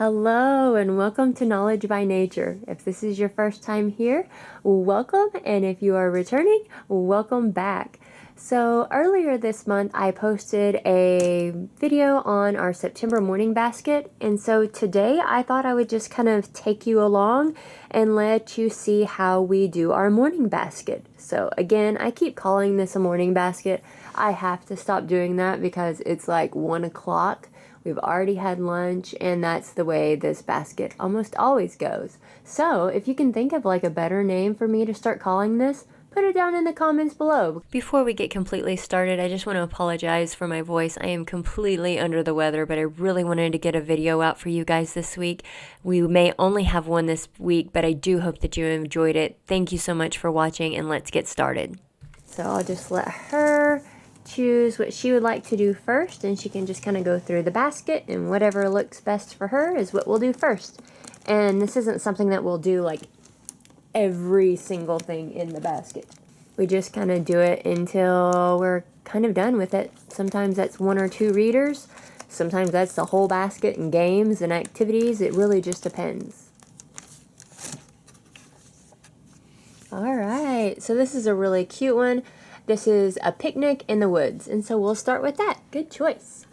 Hello and welcome to Knowledge by Nature. If this is your first time here, welcome, and if you are returning, welcome back. So earlier this month I posted a video on our September morning basket, and so today I thought I would just kind of take you along and let you see how we do our morning basket. So again, I keep calling this a morning basket. I have to stop doing that because it's like 1 o'clock. We've already had lunch, and that's the way this basket almost always goes. So if you can think of like a better name for me to start calling this, put it down in the comments below. Before we get completely started, I just want to apologize for my voice. I am completely under the weather, but I really wanted to get a video out for you guys this week. We may only have one this week, but I do hope that you enjoyed it. Thank you so much for watching, and let's get started. So I'll just let her choose what she would like to do first, and she can just kind of go through the basket, and whatever looks best for her is what we'll do first. And this isn't something that we'll do like every single thing in the basket. We just kind of do it until we're kind of done with it. Sometimes that's 1 or 2 readers, sometimes that's the whole basket and games and activities. It really just depends. Alright, so this is a really cute one. This is a picnic in the woods, and so we'll start with that. Good choice.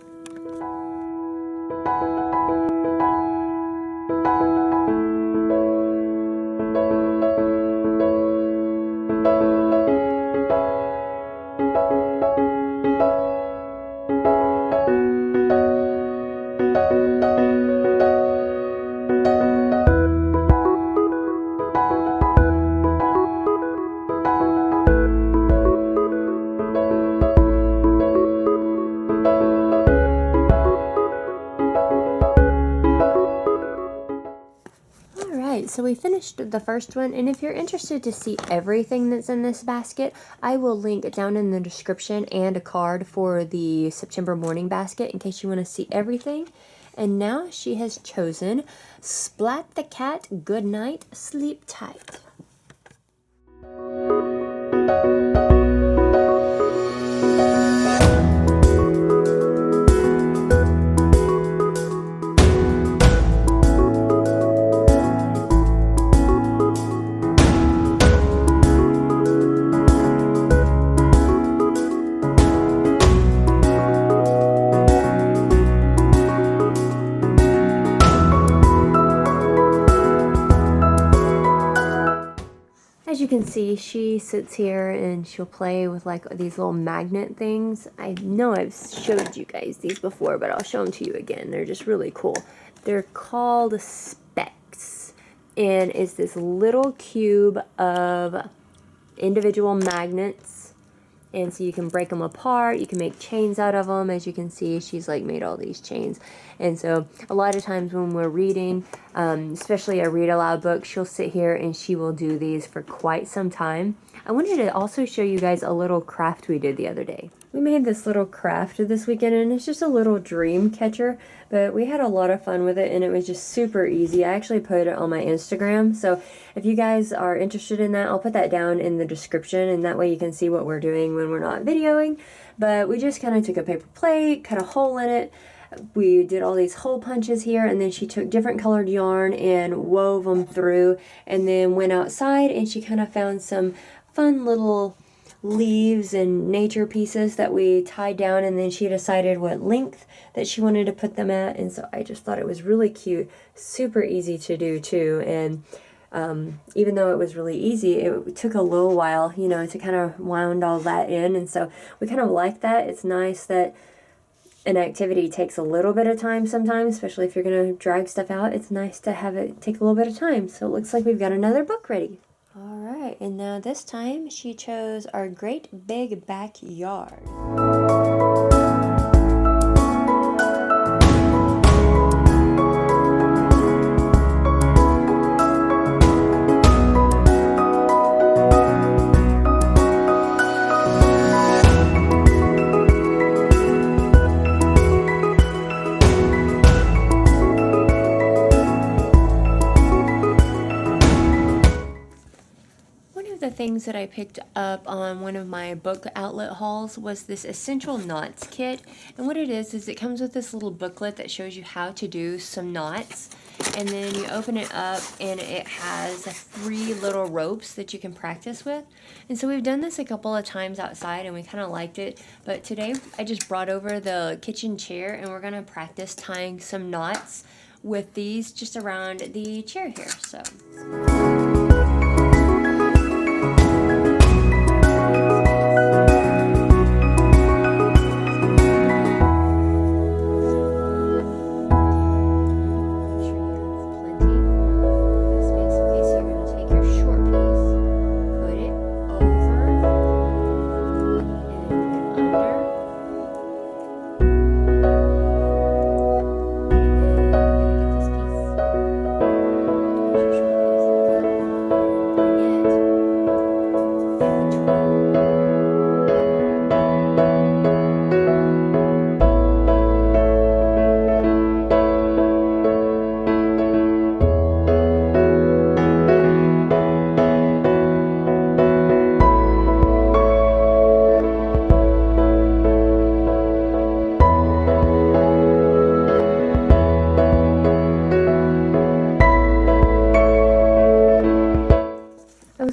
So we finished the first one, and if you're interested to see everything that's in this basket, I will link down in the description and a card for the September morning basket in case you want to see everything. And now she has chosen Splat the Cat, Good Night, Sleep Tight. As you can see, she sits here and she'll play with like these little magnet things. I know I've showed you guys these before, but I'll show them to you again. They're just really cool. They're called specks, and it's this little cube of individual magnets. And so you can break them apart, you can make chains out of them. As you can see, she's like made all these chains. And so a lot of times when we're reading, especially a read aloud book, she'll sit here and she will do these for quite some time. I wanted to also show you guys a little craft we did the other day. We made this little craft this weekend, and it's just a little dream catcher, but we had a lot of fun with it, and it was just super easy. I actually put it on my Instagram, so if you guys are interested in that, I'll put that down in the description, and that way you can see what we're doing when we're not videoing. But we just kind of took a paper plate, cut a hole in it. We did all these hole punches here, and then she took different colored yarn and wove them through, and then went outside and she kind of found some fun little leaves and nature pieces that we tied down, and then she decided what length that she wanted to put them at. And so I just thought it was really cute, super easy to do too. And even though it was really easy, it took a little while, you know, to kind of wound all that in. And so we kind of like that. It's nice that an activity takes a little bit of time sometimes, especially if you're going to drag stuff out. It's nice to have it take a little bit of time. So it looks like we've got another book ready. Alright, and now this time she chose Our Great Big Backyard. things that I picked up on one of my book outlet hauls was this Essential Knots kit. And what it is it comes with this little booklet that shows you how to do some knots. And then you open it up and it has 3 little ropes that you can practice with. And so we've done this a couple of times outside and we kind of liked it. But today I just brought over the kitchen chair and we're going to practice tying some knots with these just around the chair here. So.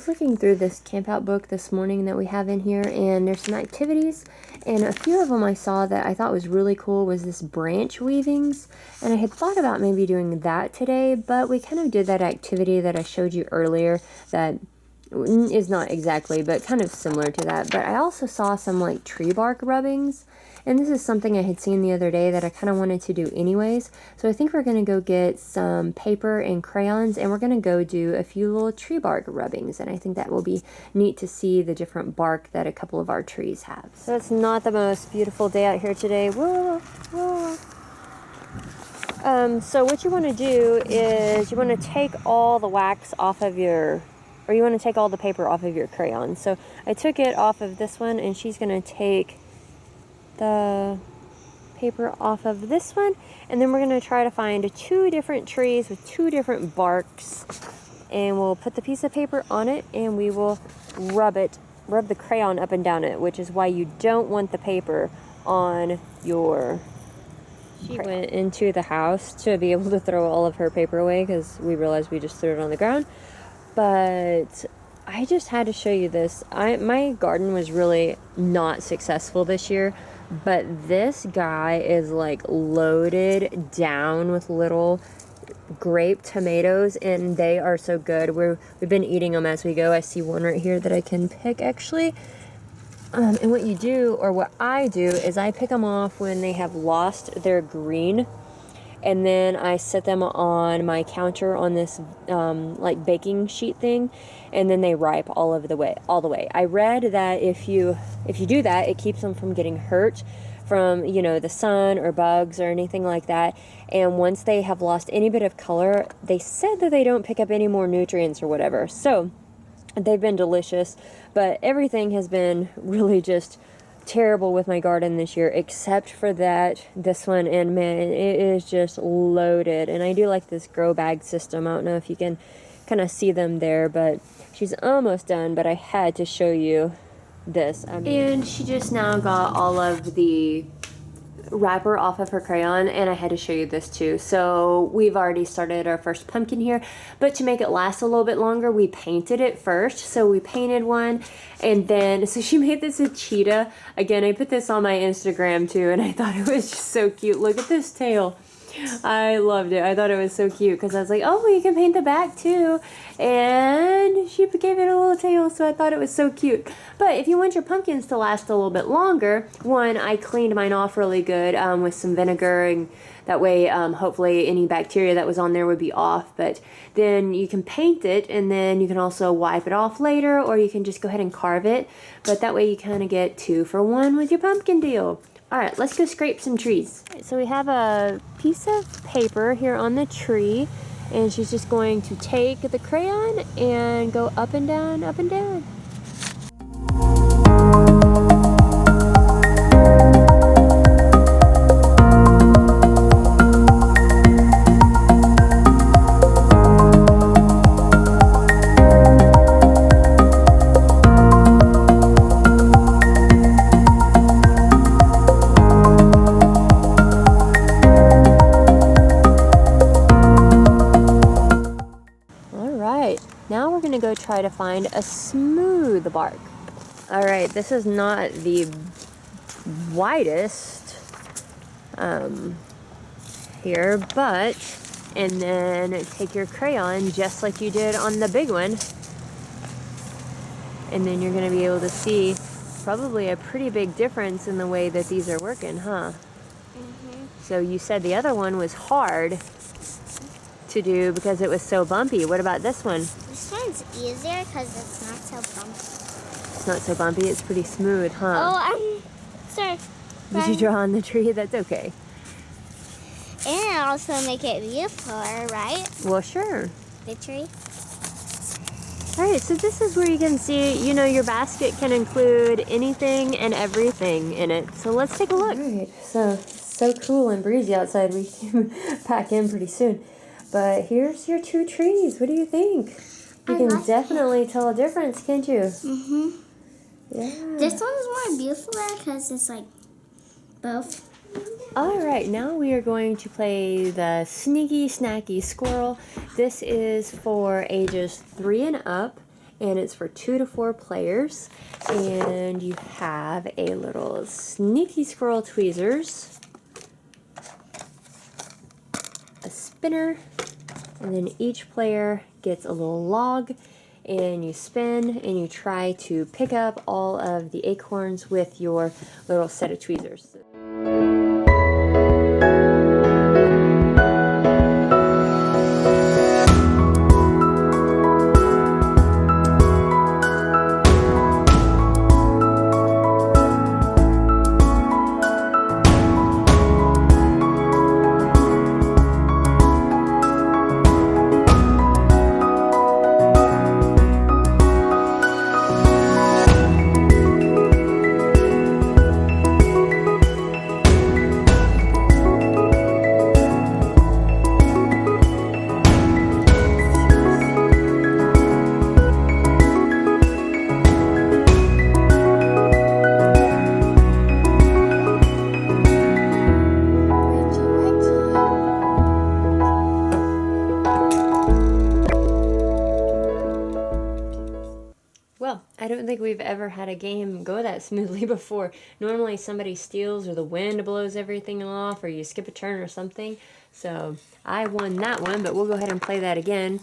Looking through this camp out book this morning that we have in here, and there's some activities, and a few of them I saw that I thought was really cool was this branch weavings, and I had thought about maybe doing that today, but we kind of did that activity that I showed you earlier that is not exactly, but kind of similar to that. But I also saw some like tree bark rubbings, and this is something I had seen the other day that I kind of wanted to do anyways. So I think we're going to go get some paper and crayons, and we're going to go do a few little tree bark rubbings. And I think that will be neat to see the different bark that a couple of our trees have. So it's not the most beautiful day out here today. Whoa, whoa. So what you want to do is you want to take all the wax off of your, or you want to take all the paper off of your crayon. So I took it off of this one, and she's going to take the paper off of this one, and then we're going to try to find 2 different trees with 2 different barks, and we'll put the piece of paper on it and we will rub the crayon up and down it, which is why you don't want the paper on your She went into the house to be able to throw all of her paper away because we realized we just threw it on the ground. But I just had to show you this. My garden was really not successful this year, but this guy is like loaded down with little grape tomatoes, and they are so good. We've been eating them as we go. I see one right here that I can pick actually. And what you do, or what I do, is I pick them off when they have lost their green, and then I set them on my counter on this like baking sheet thing, and then they ripe all the way. I read that if you do that, it keeps them from getting hurt from the sun or bugs or anything like that. And once they have lost any bit of color, they said that they don't pick up any more nutrients or whatever. So they've been delicious, but everything has been really just terrible with my garden this year, except for this one, and man, it is just loaded. And I do like this grow bag system. I don't know if you can kind of see them there, but she's almost done, but I had to show you this. And she just now got all of the wrapper off of her crayon, and I had to show you this too. So we've already started our first pumpkin here, but to make it last a little bit longer, we painted it first. So we painted one, and then so she made this a cheetah. Again, I put this on my Instagram too, and I thought it was just so cute. Look at this tail. I loved it. I thought it was so cute because I was like, oh, you can paint the back too. And she gave it a little tail, so I thought it was so cute. But if you want your pumpkins to last a little bit longer, I cleaned mine off really good with some vinegar, and that way hopefully any bacteria that was on there would be off. But then you can paint it, and then you can also wipe it off later, or you can just go ahead and carve it. But that way you kind of get 2 for 1 with your pumpkin deal. All right, let's go scrape some trees. So we have a piece of paper here on the tree, and she's just going to take the crayon and go up and down, up and down. try to find a smooth bark. All right, this is not the widest here, but, and then take your crayon just like you did on the big one, and then you're going to be able to see probably a pretty big difference in the way that these are working, huh? So you said the other one was hard to do because it was so bumpy. What about this one? This one's easier because it's not so bumpy. It's not so bumpy, it's pretty smooth, huh? Oh, sorry. Did you draw on the tree? That's okay. And also make it beautiful, right? Well, sure. The tree. All right, so this is where you can see, you know, your basket can include anything and everything in it. So let's take a look. All right, so cool and breezy outside. We can pack in pretty soon. But here's your two trees. What do you think? You can definitely tell a difference, can't you? Mm-hmm. Yeah. This one's more beautiful because it's like both. All right, now we are going to play the Sneaky Snacky Squirrel. This is for ages 3 and up, and it's for 2 to 4 players. And you have a little Sneaky Squirrel tweezers, a spinner, and then each player gets a little log, and you spin and you try to pick up all of the acorns with your little set of tweezers. Well, I don't think we've ever had a game go that smoothly before. Normally somebody steals or the wind blows everything off or you skip a turn or something. So I won that one, but we'll go ahead and play that again.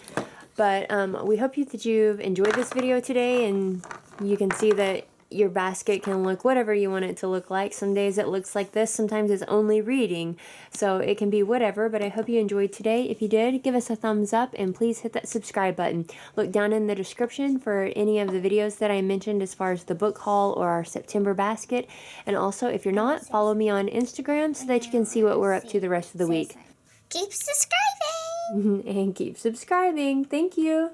But we hope that you've enjoyed this video today, and you can see that your basket can look whatever you want it to look like. Some days it looks like this, sometimes it's only reading, so it can be whatever. But I hope you enjoyed today. If you did, give us a thumbs up and please hit that subscribe button. Look down in the description for any of the videos that I mentioned as far as the book haul or our September basket. And also, if you're not, follow me on Instagram so that you can see what we're up to the rest of the week. Keep subscribing! And keep subscribing. Thank you.